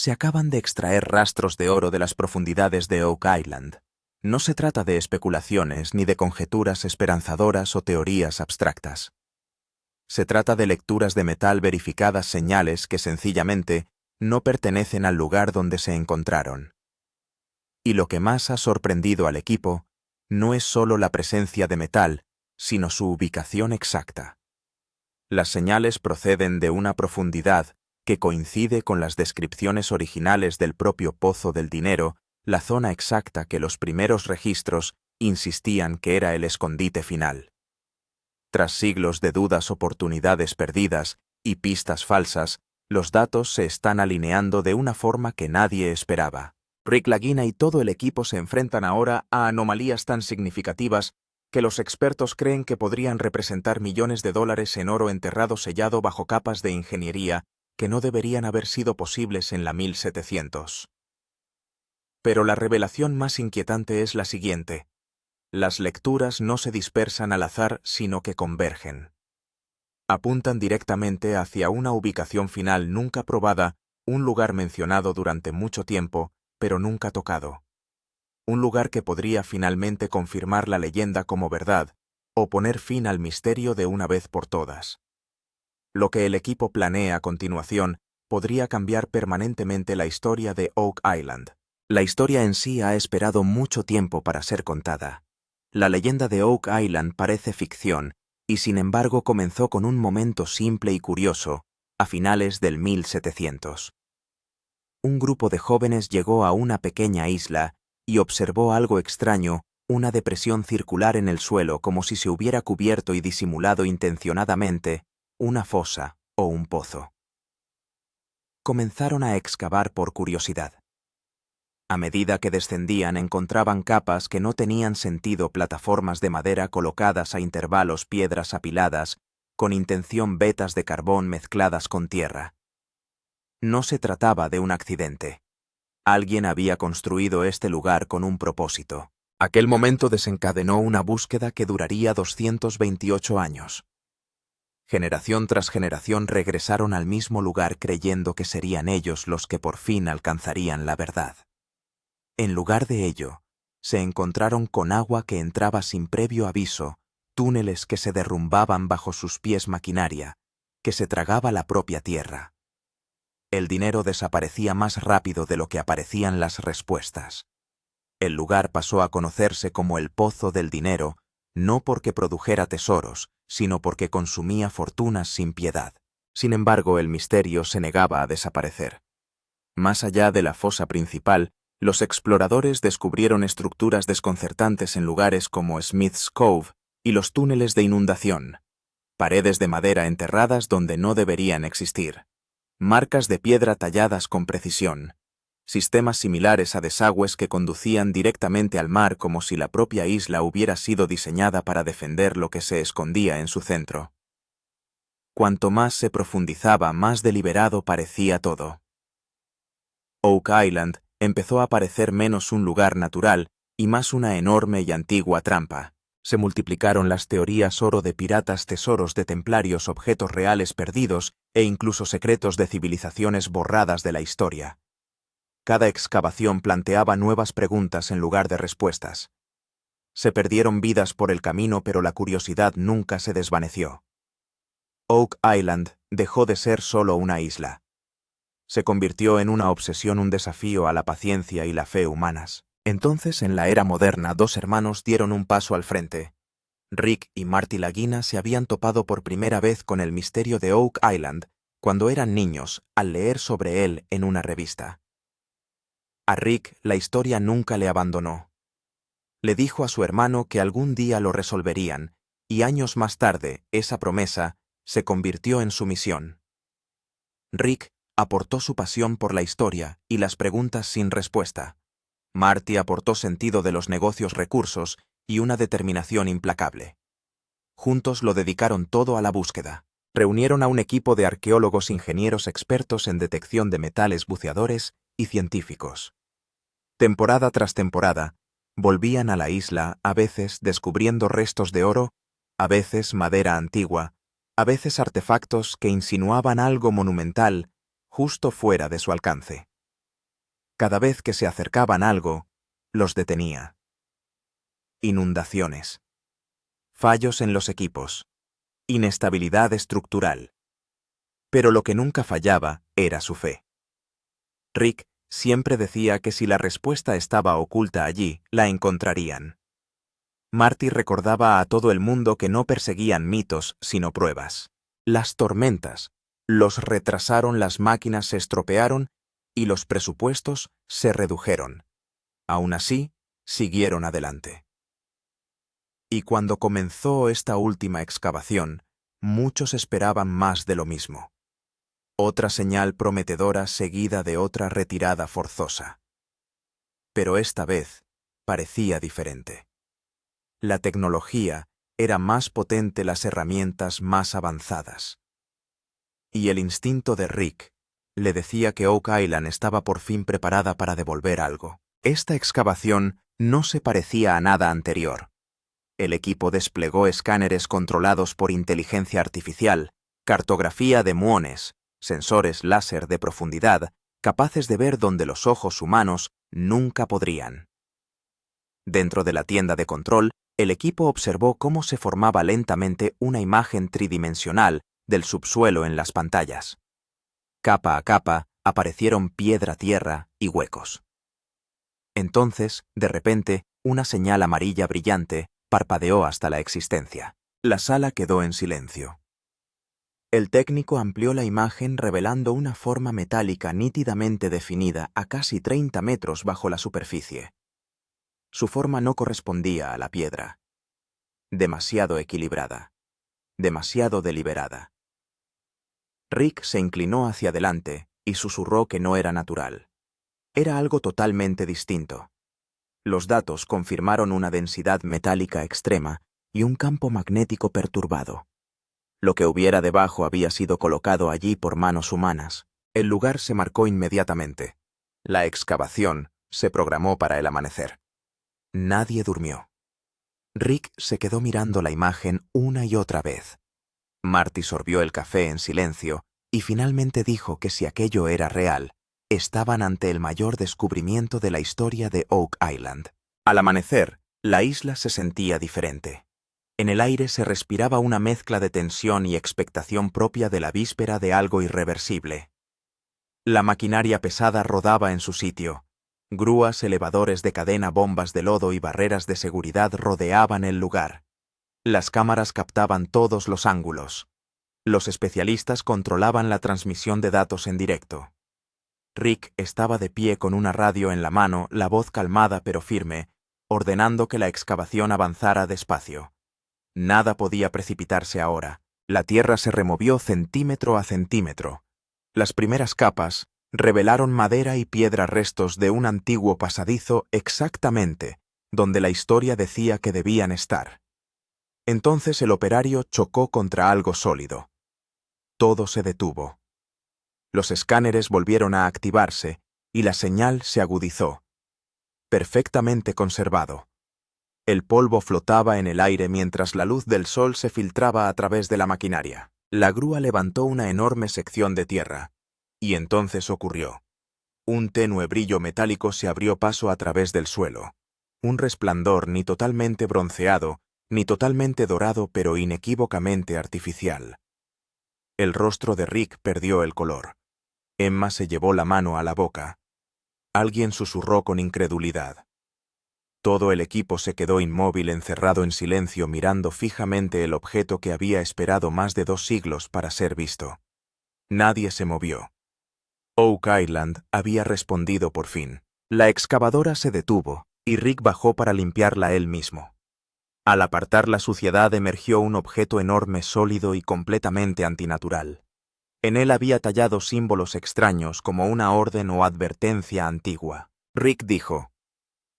Se acaban de extraer rastros de oro de las profundidades de Oak Island. No se trata de especulaciones ni de conjeturas esperanzadoras o teorías abstractas. Se trata de lecturas de metal verificadas, señales que sencillamente no pertenecen al lugar donde se encontraron. Y lo que más ha sorprendido al equipo no es solo la presencia de metal, sino su ubicación exacta. Las señales proceden de una profundidad que coincide con las descripciones originales del propio Pozo del Dinero, la zona exacta que los primeros registros insistían que era el escondite final. Tras siglos de dudas, oportunidades perdidas y pistas falsas, los datos se están alineando de una forma que nadie esperaba. Rick Lagina y todo el equipo se enfrentan ahora a anomalías tan significativas que los expertos creen que podrían representar millones de dólares en oro enterrado sellado bajo capas de ingeniería que no deberían haber sido posibles en la 1700. Pero la revelación más inquietante es la siguiente. Las lecturas no se dispersan al azar, sino que convergen. Apuntan directamente hacia una ubicación final nunca probada, un lugar mencionado durante mucho tiempo, pero nunca tocado. Un lugar que podría finalmente confirmar la leyenda como verdad, o poner fin al misterio de una vez por todas. Lo que el equipo planea a continuación podría cambiar permanentemente la historia de Oak Island. La historia en sí ha esperado mucho tiempo para ser contada. La leyenda de Oak Island parece ficción, y sin embargo comenzó con un momento simple y curioso, a finales del 1700. Un grupo de jóvenes llegó a una pequeña isla y observó algo extraño, una depresión circular en el suelo como si se hubiera cubierto y disimulado intencionadamente una fosa o un pozo. Comenzaron a excavar por curiosidad. A medida que descendían encontraban capas que no tenían sentido, plataformas de madera colocadas a intervalos, piedras apiladas, con intención vetas de carbón mezcladas con tierra. No se trataba de un accidente. Alguien había construido este lugar con un propósito. Aquel momento desencadenó una búsqueda que duraría 228 años. Generación tras generación regresaron al mismo lugar creyendo que serían ellos los que por fin alcanzarían la verdad. En lugar de ello, se encontraron con agua que entraba sin previo aviso, túneles que se derrumbaban bajo sus pies, maquinaria que se tragaba la propia tierra. El dinero desaparecía más rápido de lo que aparecían las respuestas. El lugar pasó a conocerse como el Pozo del Dinero, no porque produjera tesoros, sino porque consumía fortunas sin piedad. Sin embargo, el misterio se negaba a desaparecer. Más allá de la fosa principal, los exploradores descubrieron estructuras desconcertantes en lugares como Smith's Cove y los túneles de inundación, paredes de madera enterradas donde no deberían existir, marcas de piedra talladas con precisión, sistemas similares a desagües que conducían directamente al mar como si la propia isla hubiera sido diseñada para defender lo que se escondía en su centro. Cuanto más se profundizaba, más deliberado parecía todo. Oak Island empezó a parecer menos un lugar natural y más una enorme y antigua trampa. Se multiplicaron las teorías: oro de piratas, tesoros de templarios, objetos reales perdidos e incluso secretos de civilizaciones borradas de la historia. Cada excavación planteaba nuevas preguntas en lugar de respuestas. Se perdieron vidas por el camino, pero la curiosidad nunca se desvaneció. Oak Island dejó de ser solo una isla. Se convirtió en una obsesión, un desafío a la paciencia y la fe humanas. Entonces, en la era moderna, dos hermanos dieron un paso al frente. Rick y Marty Lagina se habían topado por primera vez con el misterio de Oak Island cuando eran niños, al leer sobre él en una revista. A Rick la historia nunca le abandonó. Le dijo a su hermano que algún día lo resolverían, y años más tarde, esa promesa se convirtió en su misión. Rick aportó su pasión por la historia y las preguntas sin respuesta. Marty aportó sentido de los negocios, recursos y una determinación implacable. Juntos lo dedicaron todo a la búsqueda. Reunieron a un equipo de arqueólogos, ingenieros expertos en detección de metales, buceadores y científicos. Temporada tras temporada, volvían a la isla, a veces descubriendo restos de oro, a veces madera antigua, a veces artefactos que insinuaban algo monumental justo fuera de su alcance. Cada vez que se acercaban a algo, los detenía. Inundaciones. Fallos en los equipos. Inestabilidad estructural. Pero lo que nunca fallaba era su fe. Rick siempre decía que si la respuesta estaba oculta allí, la encontrarían. Marty recordaba a todo el mundo que no perseguían mitos, sino pruebas. Las tormentas los retrasaron, las máquinas se estropearon y los presupuestos se redujeron. Aún así, siguieron adelante. Y cuando comenzó esta última excavación, muchos esperaban más de lo mismo. Otra señal prometedora seguida de otra retirada forzosa. Pero esta vez parecía diferente. La tecnología era más potente, las herramientas más avanzadas. Y el instinto de Rick le decía que Oak Island estaba por fin preparada para devolver algo. Esta excavación no se parecía a nada anterior. El equipo desplegó escáneres controlados por inteligencia artificial, cartografía de muones, sensores láser de profundidad, capaces de ver donde los ojos humanos nunca podrían. Dentro de la tienda de control, el equipo observó cómo se formaba lentamente una imagen tridimensional del subsuelo en las pantallas. Capa a capa aparecieron piedra, tierra y huecos. Entonces, de repente, una señal amarilla brillante parpadeó hasta la existencia. La sala quedó en silencio. El técnico amplió la imagen revelando una forma metálica nítidamente definida a casi 30 metros bajo la superficie. Su forma no correspondía a la piedra. Demasiado equilibrada. Demasiado deliberada. Rick se inclinó hacia adelante y susurró que no era natural. Era algo totalmente distinto. Los datos confirmaron una densidad metálica extrema y un campo magnético perturbado. Lo que hubiera debajo había sido colocado allí por manos humanas. El lugar se marcó inmediatamente. La excavación se programó para el amanecer. Nadie durmió. Rick se quedó mirando la imagen una y otra vez. Marty sorbió el café en silencio y finalmente dijo que si aquello era real, estaban ante el mayor descubrimiento de la historia de Oak Island. Al amanecer, la isla se sentía diferente. En el aire se respiraba una mezcla de tensión y expectación propia de la víspera de algo irreversible. La maquinaria pesada rodaba en su sitio. Grúas, elevadores de cadena, bombas de lodo y barreras de seguridad rodeaban el lugar. Las cámaras captaban todos los ángulos. Los especialistas controlaban la transmisión de datos en directo. Rick estaba de pie con una radio en la mano, la voz calmada pero firme, ordenando que la excavación avanzara despacio. Nada podía precipitarse ahora. La tierra se removió centímetro a centímetro. Las primeras capas revelaron madera y piedra, restos de un antiguo pasadizo exactamente donde la historia decía que debían estar. Entonces el operario chocó contra algo sólido. Todo se detuvo. Los escáneres volvieron a activarse y la señal se agudizó. Perfectamente conservado. El polvo flotaba en el aire mientras la luz del sol se filtraba a través de la maquinaria. La grúa levantó una enorme sección de tierra. Y entonces ocurrió. Un tenue brillo metálico se abrió paso a través del suelo. Un resplandor ni totalmente bronceado, ni totalmente dorado, pero inequívocamente artificial. El rostro de Rick perdió el color. Emma se llevó la mano a la boca. Alguien susurró con incredulidad. Todo el equipo se quedó inmóvil, encerrado en silencio, mirando fijamente el objeto que había esperado más de 2 siglos para ser visto. Nadie se movió. Oak Island había respondido por fin. La excavadora se detuvo, y Rick bajó para limpiarla él mismo. Al apartar la suciedad emergió un objeto enorme, sólido y completamente antinatural. En él había tallado símbolos extraños como una orden o advertencia antigua. Rick dijo: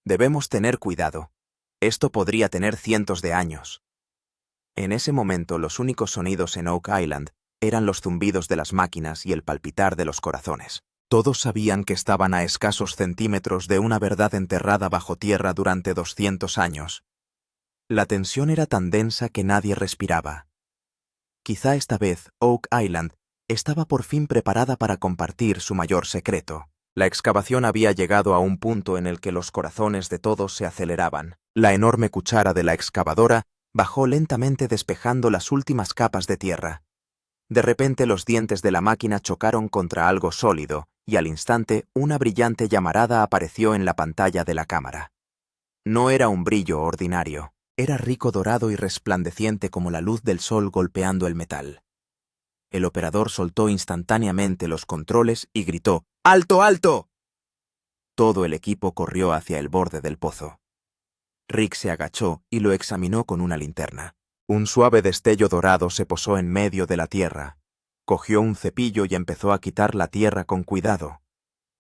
«Debemos tener cuidado. Esto podría tener cientos de años». En ese momento los únicos sonidos en Oak Island eran los zumbidos de las máquinas y el palpitar de los corazones. Todos sabían que estaban a escasos centímetros de una verdad enterrada bajo tierra durante 200 años. La tensión era tan densa que nadie respiraba. Quizá esta vez Oak Island estaba por fin preparada para compartir su mayor secreto. La excavación había llegado a un punto en el que los corazones de todos se aceleraban. La enorme cuchara de la excavadora bajó lentamente despejando las últimas capas de tierra. De repente los dientes de la máquina chocaron contra algo sólido, y al instante una brillante llamarada apareció en la pantalla de la cámara. No era un brillo ordinario, era rico dorado y resplandeciente como la luz del sol golpeando el metal. El operador soltó instantáneamente los controles y gritó: ¡Alto, alto! Todo el equipo corrió hacia el borde del pozo. Rick se agachó y lo examinó con una linterna. Un suave destello dorado se posó en medio de la tierra. Cogió un cepillo y empezó a quitar la tierra con cuidado.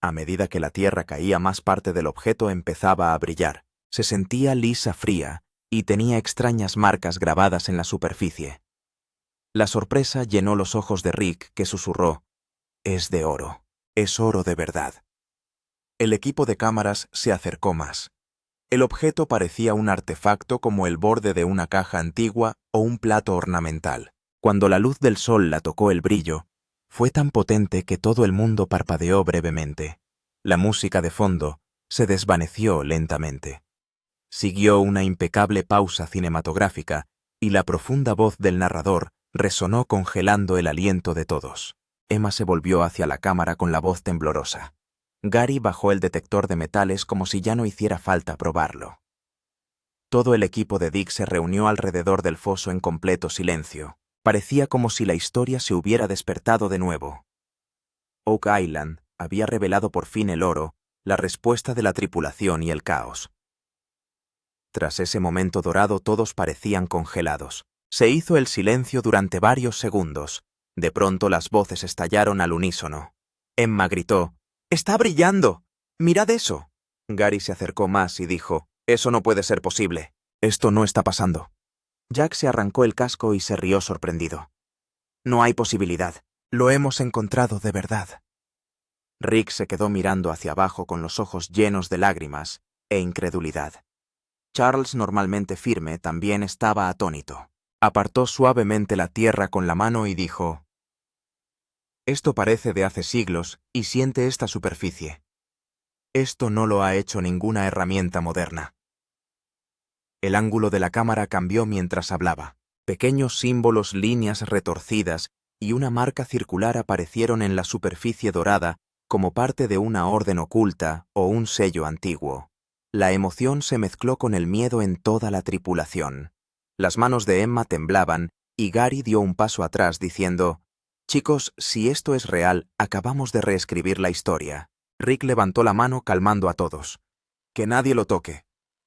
A medida que la tierra caía, más parte del objeto empezaba a brillar. Se sentía lisa, fría, y tenía extrañas marcas grabadas en la superficie. La sorpresa llenó los ojos de Rick, que susurró: «Es de oro. Es oro de verdad». El equipo de cámaras se acercó más. El objeto parecía un artefacto como el borde de una caja antigua o un plato ornamental. Cuando la luz del sol la tocó, el brillo fue tan potente que todo el mundo parpadeó brevemente. La música de fondo se desvaneció lentamente. Siguió una impecable pausa cinematográfica y la profunda voz del narrador resonó congelando el aliento de todos. Emma se volvió hacia la cámara con la voz temblorosa. Gary bajó el detector de metales como si ya no hiciera falta probarlo. Todo el equipo de Dick se reunió alrededor del foso en completo silencio. Parecía como si la historia se hubiera despertado de nuevo. Oak Island había revelado por fin el oro, la respuesta de la tripulación y el caos. Tras ese momento dorado todos parecían congelados. Se hizo el silencio durante varios segundos. De pronto las voces estallaron al unísono. Emma gritó: «¡Está brillando! ¡Mirad eso!». Gary se acercó más y dijo: «Eso no puede ser posible. Esto no está pasando». Jack se arrancó el casco y se rió sorprendido. «No hay posibilidad. Lo hemos encontrado de verdad». Rick se quedó mirando hacia abajo con los ojos llenos de lágrimas e incredulidad. Charles, normalmente firme, también estaba atónito. Apartó suavemente la tierra con la mano y dijo: «Esto parece de hace siglos y siente esta superficie. Esto no lo ha hecho ninguna herramienta moderna». El ángulo de la cámara cambió mientras hablaba. Pequeños símbolos, líneas retorcidas y una marca circular aparecieron en la superficie dorada como parte de una orden oculta o un sello antiguo. La emoción se mezcló con el miedo en toda la tripulación. Las manos de Emma temblaban y Gary dio un paso atrás diciendo: «Chicos, si esto es real, acabamos de reescribir la historia». Rick levantó la mano calmando a todos. «Que nadie lo toque».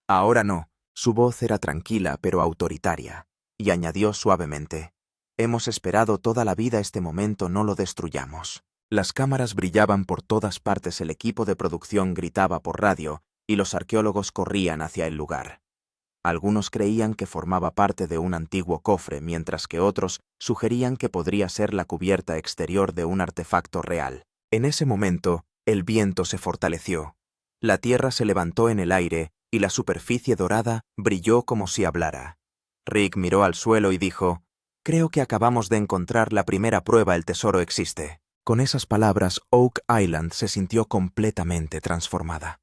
«Ahora no». Su voz era tranquila pero autoritaria, y añadió suavemente: «Hemos esperado toda la vida este momento, no lo destruyamos». Las cámaras brillaban por todas partes, el equipo de producción gritaba por radio, y los arqueólogos corrían hacia el lugar. Algunos creían que formaba parte de un antiguo cofre, mientras que otros sugerían que podría ser la cubierta exterior de un artefacto real. En ese momento, el viento se fortaleció. La tierra se levantó en el aire y la superficie dorada brilló como si hablara. Rick miró al suelo y dijo: «Creo que acabamos de encontrar la primera prueba, el tesoro existe». Con esas palabras, Oak Island se sintió completamente transformada.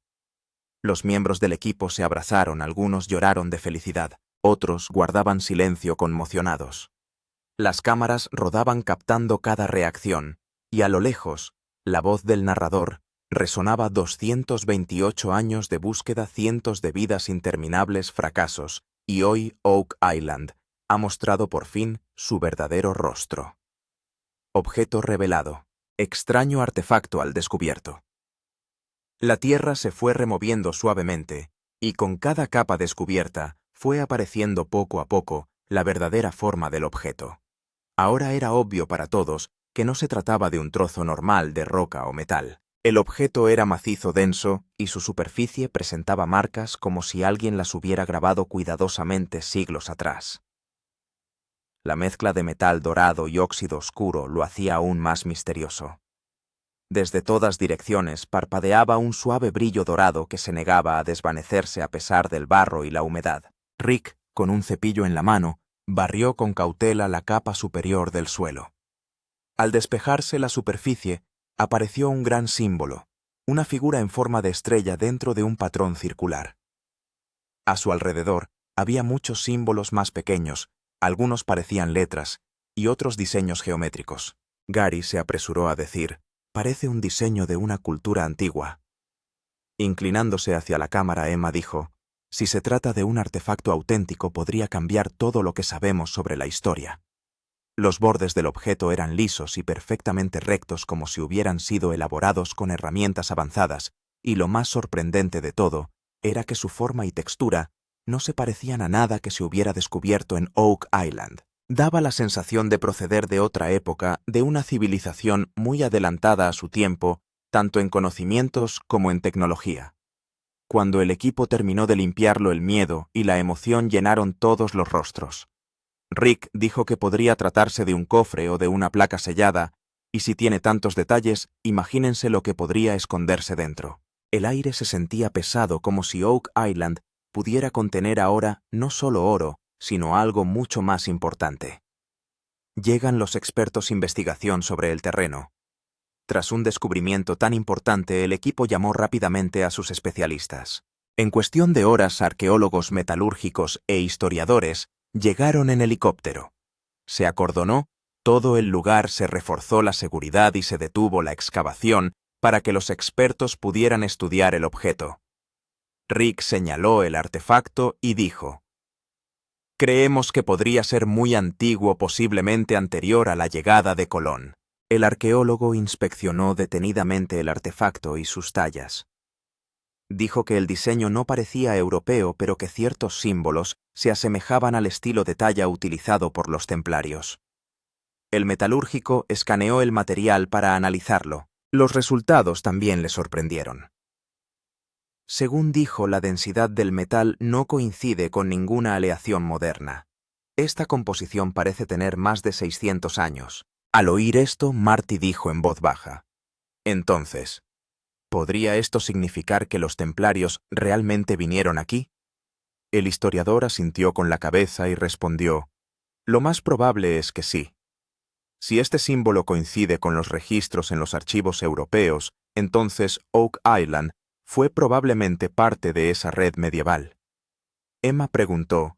Los miembros del equipo se abrazaron, algunos lloraron de felicidad, otros guardaban silencio conmocionados. Las cámaras rodaban captando cada reacción, y a lo lejos, la voz del narrador resonaba: 228 años de búsqueda, cientos de vidas, interminables fracasos, y hoy Oak Island ha mostrado por fin su verdadero rostro. Objeto revelado. Extraño artefacto al descubierto. La tierra se fue removiendo suavemente, y con cada capa descubierta fue apareciendo poco a poco la verdadera forma del objeto. Ahora era obvio para todos que no se trataba de un trozo normal de roca o metal. El objeto era macizo, denso, y su superficie presentaba marcas como si alguien las hubiera grabado cuidadosamente siglos atrás. La mezcla de metal dorado y óxido oscuro lo hacía aún más misterioso. Desde todas direcciones parpadeaba un suave brillo dorado que se negaba a desvanecerse a pesar del barro y la humedad. Rick, con un cepillo en la mano, barrió con cautela la capa superior del suelo. Al despejarse la superficie, apareció un gran símbolo, una figura en forma de estrella dentro de un patrón circular. A su alrededor había muchos símbolos más pequeños, algunos parecían letras y otros diseños geométricos. Gary se apresuró a decir: «Parece un diseño de una cultura antigua». Inclinándose hacia la cámara, Emma dijo: «Si se trata de un artefacto auténtico, podría cambiar todo lo que sabemos sobre la historia». Los bordes del objeto eran lisos y perfectamente rectos, como si hubieran sido elaborados con herramientas avanzadas, y lo más sorprendente de todo era que su forma y textura no se parecían a nada que se hubiera descubierto en Oak Island. Daba la sensación de proceder de otra época, de una civilización muy adelantada a su tiempo, tanto en conocimientos como en tecnología. Cuando el equipo terminó de limpiarlo, el miedo y la emoción llenaron todos los rostros. Rick dijo que podría tratarse de un cofre o de una placa sellada, y si tiene tantos detalles, imagínense lo que podría esconderse dentro. El aire se sentía pesado, como si Oak Island pudiera contener ahora no solo oro, sino algo mucho más importante. Llegan los expertos investigación sobre el terreno. Tras un descubrimiento tan importante, el equipo llamó rápidamente a sus especialistas. En cuestión de horas, arqueólogos, metalúrgicos e historiadores llegaron en helicóptero. Se acordonó todo el lugar, se reforzó la seguridad y se detuvo la excavación para que los expertos pudieran estudiar el objeto. Rick señaló el artefacto y dijo: «Creemos que podría ser muy antiguo, posiblemente anterior a la llegada de Colón». El arqueólogo inspeccionó detenidamente el artefacto y sus tallas. Dijo que el diseño no parecía europeo, pero que ciertos símbolos se asemejaban al estilo de talla utilizado por los templarios. El metalúrgico escaneó el material para analizarlo. Los resultados también le sorprendieron. Según dijo, la densidad del metal no coincide con ninguna aleación moderna. Esta composición parece tener más de 600 años. Al oír esto, Marty dijo en voz baja: «Entonces, ¿podría esto significar que los templarios realmente vinieron aquí?». El historiador asintió con la cabeza y respondió: «Lo más probable es que sí. Si este símbolo coincide con los registros en los archivos europeos, entonces Oak Island fue probablemente parte de esa red medieval». Emma preguntó: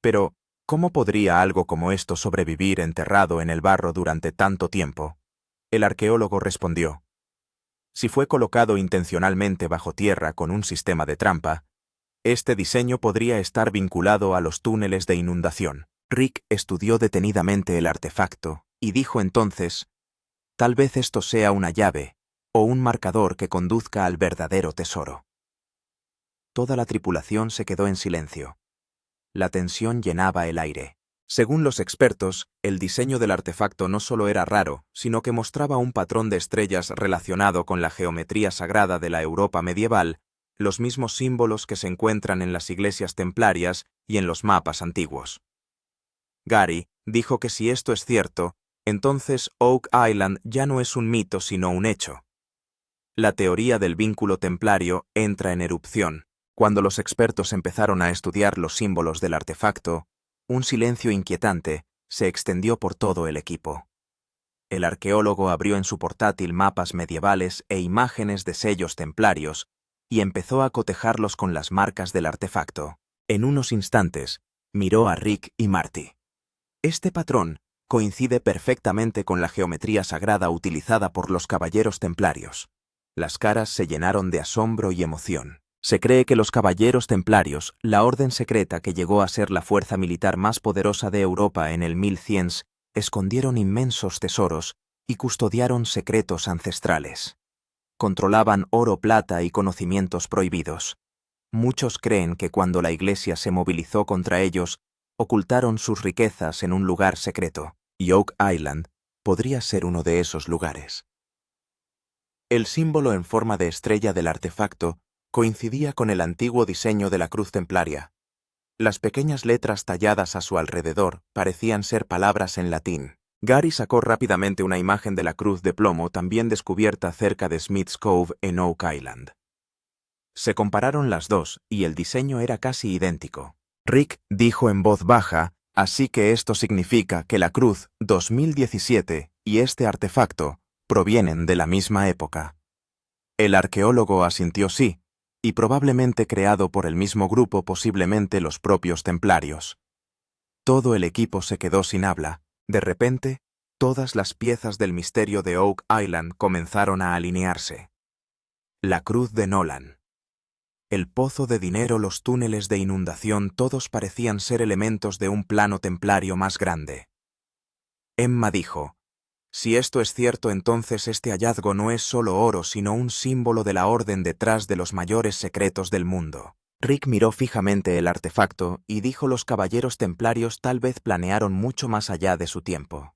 «Pero, ¿cómo podría algo como esto sobrevivir enterrado en el barro durante tanto tiempo?». El arqueólogo respondió: «Si fue colocado intencionalmente bajo tierra con un sistema de trampa, este diseño podría estar vinculado a los túneles de inundación». Rick estudió detenidamente el artefacto y dijo entonces: «Tal vez esto sea una llave o un marcador que conduzca al verdadero tesoro». Toda la tripulación se quedó en silencio. La tensión llenaba el aire. Según los expertos, el diseño del artefacto no solo era raro, sino que mostraba un patrón de estrellas relacionado con la geometría sagrada de la Europa medieval, los mismos símbolos que se encuentran en las iglesias templarias y en los mapas antiguos. Gary dijo que si esto es cierto, entonces Oak Island ya no es un mito sino un hecho. La teoría del vínculo templario entra en erupción. Cuando los expertos empezaron a estudiar los símbolos del artefacto, un silencio inquietante se extendió por todo el equipo. El arqueólogo abrió en su portátil mapas medievales e imágenes de sellos templarios y empezó a cotejarlos con las marcas del artefacto. En unos instantes, miró a Rick y Marty. Este patrón coincide perfectamente con la geometría sagrada utilizada por los caballeros templarios. Las caras se llenaron de asombro y emoción. Se cree que los caballeros templarios, la orden secreta que llegó a ser la fuerza militar más poderosa de Europa en el 1100, escondieron inmensos tesoros y custodiaron secretos ancestrales. Controlaban oro, plata y conocimientos prohibidos. Muchos creen que cuando la Iglesia se movilizó contra ellos, ocultaron sus riquezas en un lugar secreto, y Oak Island podría ser uno de esos lugares. El símbolo en forma de estrella del artefacto coincidía con el antiguo diseño de la cruz templaria. Las pequeñas letras talladas a su alrededor parecían ser palabras en latín. Gary sacó rápidamente una imagen de la cruz de plomo también descubierta cerca de Smith's Cove en Oak Island. Se compararon las dos y el diseño era casi idéntico. Rick dijo en voz baja: «Así que esto significa que la cruz 2017 y este artefacto provienen de la misma época». El arqueólogo asintió sí, y probablemente creado por el mismo grupo, posiblemente los propios templarios. Todo el equipo se quedó sin habla. De repente, todas las piezas del misterio de Oak Island comenzaron a alinearse. La cruz de Nolan, el pozo de dinero, los túneles de inundación, todos parecían ser elementos de un plano templario más grande. Emma dijo: si esto es cierto, entonces este hallazgo no es solo oro, sino un símbolo de la orden detrás de los mayores secretos del mundo. Rick miró fijamente el artefacto y dijo: los caballeros templarios tal vez planearon mucho más allá de su tiempo.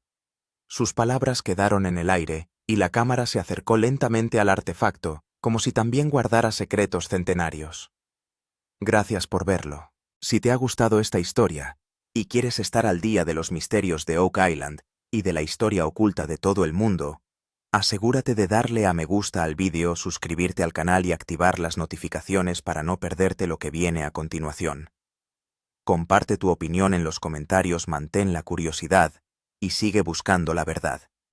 Sus palabras quedaron en el aire, y la cámara se acercó lentamente al artefacto, como si también guardara secretos centenarios. Gracias por verlo. Si te ha gustado esta historia, y quieres estar al día de los misterios de Oak Island y de la historia oculta de todo el mundo, asegúrate de darle a me gusta al vídeo, suscribirte al canal y activar las notificaciones para no perderte lo que viene a continuación. Comparte tu opinión en los comentarios, mantén la curiosidad y sigue buscando la verdad.